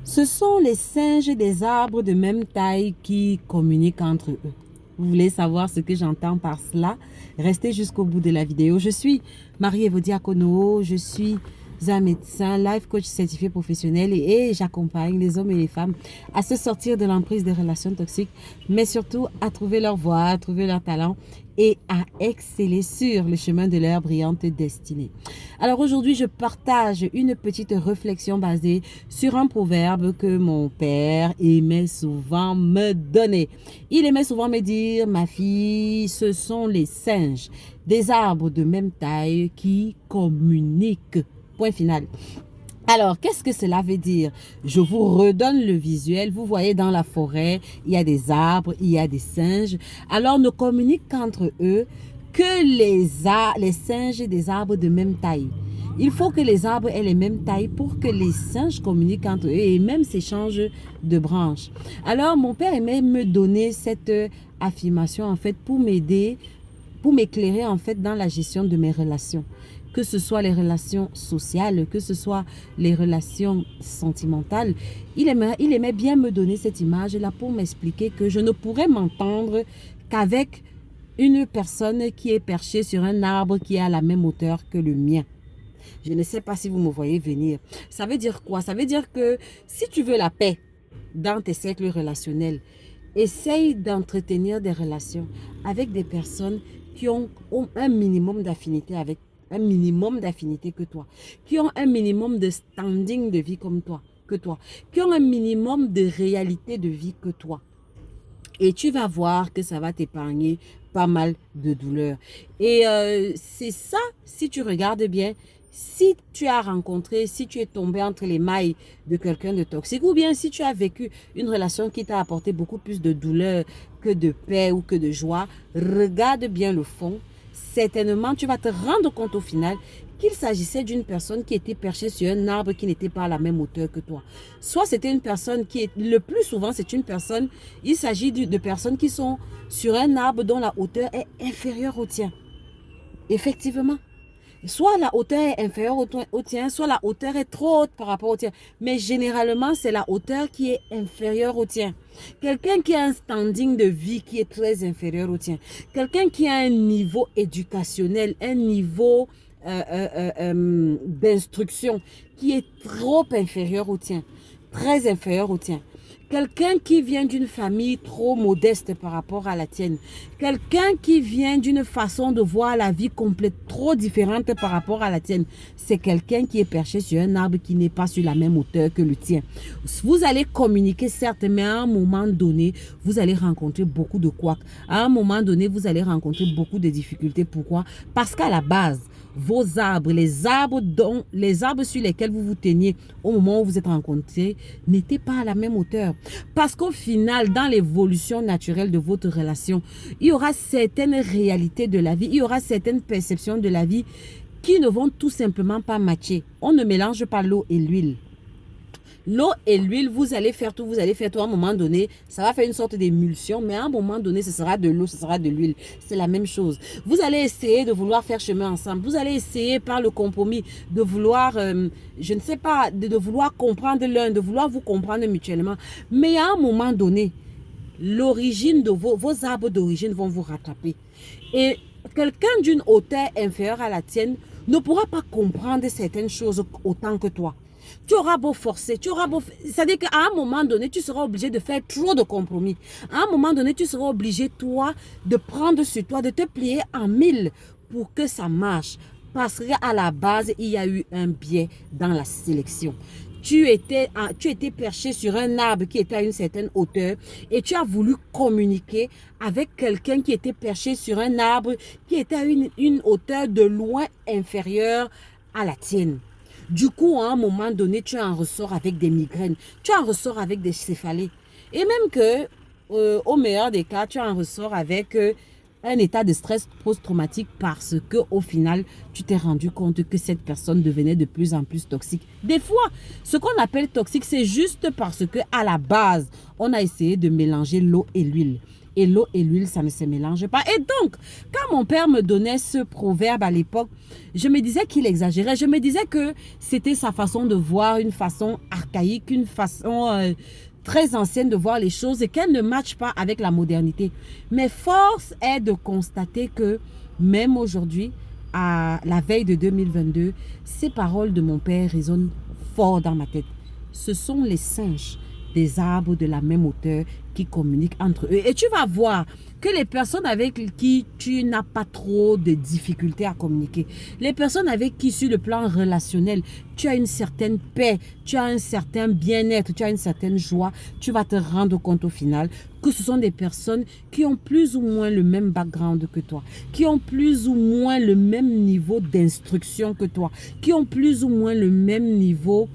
Ce sont les singes des arbres de même taille qui communiquent entre eux. Vous voulez savoir ce que j'entends par cela? Restez jusqu'au bout de la vidéo. Je suis Marie-Ève Diakono, je suis un médecin, life coach certifié professionnel et j'accompagne les hommes et les femmes à se sortir de l'emprise des relations toxiques, mais surtout à trouver leur voie, à trouver leur talent et à exceller sur le chemin de leur brillante destinée. Alors aujourd'hui, je partage une petite réflexion basée sur un proverbe que mon père aimait souvent me donner. Il aimait souvent me dire, ma fille, ce sont les singes des arbres de même taille qui communiquent. Point final. Alors, qu'est-ce que cela veut dire? Je vous redonne le visuel. Vous voyez dans la forêt, il y a des arbres, il y a des singes. Alors, ne communiquent qu'entre eux que les singes des arbres de même taille. Il faut que les arbres aient les mêmes tailles pour que les singes communiquent entre eux et même s'échangent de branches. Alors, mon père aimait me donner cette affirmation en fait pour m'aider, pour m'éclairer en fait dans la gestion de mes relations. Que ce soit les relations sociales, que ce soit les relations sentimentales. Il aimait bien me donner cette image-là pour m'expliquer que je ne pourrais m'entendre qu'avec une personne qui est perchée sur un arbre qui est à la même hauteur que le mien. Je ne sais pas si vous me voyez venir. Ça veut dire quoi? Ça veut dire que si tu veux la paix dans tes cercles relationnels, essaye d'entretenir des relations avec des personnes qui ont un minimum d'affinité avec un minimum d'affinité que toi, qui ont un minimum de standing de vie comme toi, qui ont un minimum de réalité de vie que toi. Et tu vas voir que ça va t'épargner pas mal de douleurs. Et c'est ça, si tu regardes bien, si tu as rencontré, si tu es tombé entre les mailles de quelqu'un de toxique, ou bien si tu as vécu une relation qui t'a apporté beaucoup plus de douleur que de paix ou que de joie, regarde bien le fond. Certainement, tu vas te rendre compte au final qu'il s'agissait d'une personne qui était perchée sur un arbre qui n'était pas à la même hauteur que toi. Soit c'était une personne qui est, le plus souvent c'est une personne, il s'agit de personnes qui sont sur un arbre dont la hauteur est inférieure au tien. Effectivement. Soit la hauteur est inférieure au tien, soit la hauteur est trop haute par rapport au tien. Mais généralement, c'est la hauteur qui est inférieure au tien. Quelqu'un qui a un standing de vie qui est très inférieur au tien. Quelqu'un qui a un niveau éducationnel, un niveau d'instruction qui est trop inférieur au tien. Très inférieur au tien. Quelqu'un qui vient d'une famille trop modeste par rapport à la tienne. Quelqu'un qui vient d'une façon de voir la vie complète trop différente par rapport à la tienne. C'est quelqu'un qui est perché sur un arbre qui n'est pas sur la même hauteur que le tien. Vous allez communiquer certes, mais à un moment donné, vous allez rencontrer beaucoup de couacs. À un moment donné, vous allez rencontrer beaucoup de difficultés. Pourquoi? Parce qu'à la base, vos arbres, les arbres sur lesquels vous vous teniez au moment où vous êtes rencontrés n'étaient pas à la même hauteur. Parce qu'au final, dans l'évolution naturelle de votre relation, il y aura certaines réalités de la vie, il y aura certaines perceptions de la vie qui ne vont tout simplement pas matcher. On ne mélange pas l'eau et l'huile. L'eau et l'huile, vous allez faire tout. À un moment donné, ça va faire une sorte d'émulsion, mais à un moment donné, ce sera de l'eau, ce sera de l'huile. C'est la même chose. Vous allez essayer de vouloir faire chemin ensemble. Vous allez essayer par le compromis de vouloir, je ne sais pas, de vouloir comprendre l'un, de vouloir vous comprendre mutuellement. Mais à un moment donné, l'origine de vos arbres d'origine vont vous rattraper. Et quelqu'un d'une hauteur inférieure à la tienne ne pourra pas comprendre certaines choses autant que toi. Tu auras beau forcer, c'est-à-dire qu'à un moment donné, tu seras obligé de faire trop de compromis. À un moment donné, tu seras obligé, toi, de prendre sur toi, de te plier en mille pour que ça marche. Parce qu'à la base, il y a eu un biais dans la sélection. Tu étais perché sur un arbre qui était à une certaine hauteur et tu as voulu communiquer avec quelqu'un qui était perché sur un arbre qui était à une hauteur de loin inférieure à la tienne. Du coup, à un moment donné, tu en ressors avec des migraines, tu en ressors avec des céphalées. Et même que, au meilleur des cas, tu en ressors avec un état de stress post-traumatique parce que au final, tu t'es rendu compte que cette personne devenait de plus en plus toxique. Des fois, ce qu'on appelle toxique, c'est juste parce que à la base, on a essayé de mélanger l'eau et l'huile. et l'eau et l'huile, ça ne se mélange pas. Et donc, quand mon père me donnait ce proverbe à l'époque, je me disais qu'il exagérait. Je me disais que c'était sa façon de voir, une façon archaïque, une façon très ancienne de voir les choses et qu'elle ne matche pas avec la modernité. Mais force est de constater que même aujourd'hui, à la veille de 2022, ces paroles de mon père résonnent fort dans ma tête. Ce sont les singes des arbres de la même hauteur qui communiquent entre eux. Et tu vas voir que les personnes avec qui tu n'as pas trop de difficultés à communiquer, les personnes avec qui sur le plan relationnel, tu as une certaine paix, tu as un certain bien-être, tu as une certaine joie, tu vas te rendre compte au final que ce sont des personnes qui ont plus ou moins le même background que toi, qui ont plus ou moins le même niveau d'instruction que toi, qui ont plus ou moins le même niveau,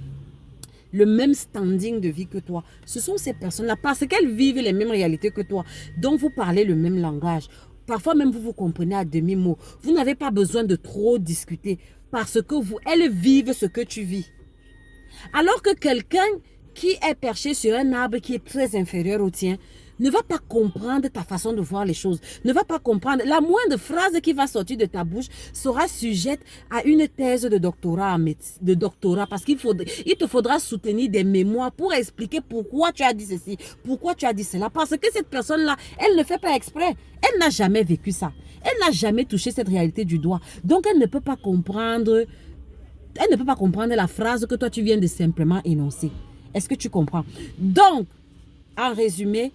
le même standing de vie que toi. Ce sont ces personnes-là parce qu'elles vivent les mêmes réalités que toi. Donc, vous parlez le même langage. Parfois même, vous vous comprenez à demi-mot. Vous n'avez pas besoin de trop discuter parce que elles vivent ce que tu vis. Alors que quelqu'un qui est perché sur un arbre qui est très inférieur au tien ne va pas comprendre ta façon de voir les choses, ne va pas comprendre. La moindre phrase qui va sortir de ta bouche sera sujette à une thèse de doctorat, parce qu'il te faudra soutenir des mémoires pour expliquer pourquoi tu as dit ceci, pourquoi tu as dit cela. Parce que cette personne-là, elle ne fait pas exprès. Elle n'a jamais vécu ça. Elle n'a jamais touché cette réalité du doigt. Donc, elle ne peut pas comprendre la phrase que toi, tu viens de simplement énoncer. Est-ce que tu comprends? Donc, en résumé,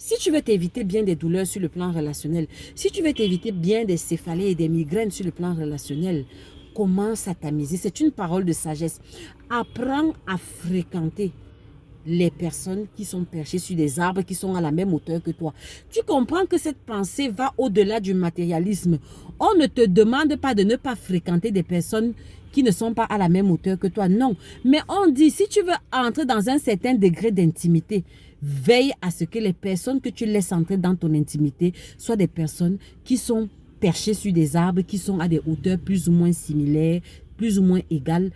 si tu veux t'éviter bien des douleurs sur le plan relationnel, si tu veux t'éviter bien des céphalées et des migraines sur le plan relationnel, commence à tamiser. C'est une parole de sagesse. Apprends à fréquenter les personnes qui sont perchées sur des arbres, qui sont à la même hauteur que toi. Tu comprends que cette pensée va au-delà du matérialisme. On ne te demande pas de ne pas fréquenter des personnes qui ne sont pas à la même hauteur que toi. Non, mais on dit, si tu veux entrer dans un certain degré d'intimité, veille à ce que les personnes que tu laisses entrer dans ton intimité soient des personnes qui sont perchées sur des arbres, qui sont à des hauteurs plus ou moins similaires, plus ou moins égales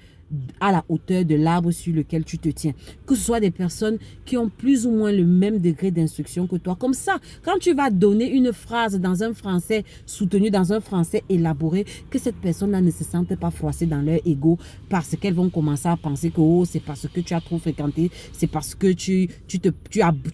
à la hauteur de l'arbre sur lequel tu te tiens. Que ce soit des personnes qui ont plus ou moins le même degré d'instruction que toi. Comme ça, quand tu vas donner une phrase dans un français soutenu, dans un français élaboré, que cette personne-là ne se sente pas froissée dans leur ego parce qu'elles vont commencer à penser que oh, c'est parce que tu as trop fréquenté, c'est parce que tu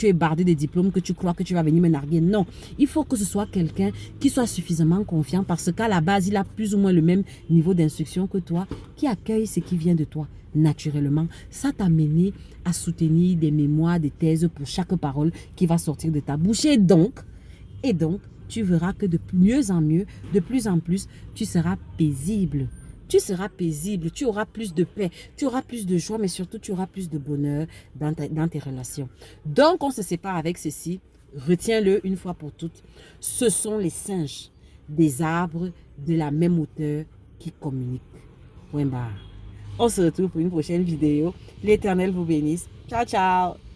es bardé de diplômes que tu crois que tu vas venir me narguer. Non, il faut que ce soit quelqu'un qui soit suffisamment confiant parce qu'à la base, il a plus ou moins le même niveau d'instruction que toi, qui accueille ce qui vient de toi naturellement. Ça t'a mené à soutenir des mémoires, des thèses pour chaque parole qui va sortir de ta bouche. Et donc, tu verras que de mieux en mieux, de plus en plus, tu seras paisible. Tu seras paisible, tu auras plus de paix, tu auras plus de joie, mais surtout tu auras plus de bonheur dans tes relations. Donc, on se sépare avec ceci. Retiens-le une fois pour toutes. Ce sont les singes des arbres de la même hauteur qui communiquent. Point barre. On se retrouve pour une prochaine vidéo. L'Éternel vous bénisse. Ciao, ciao.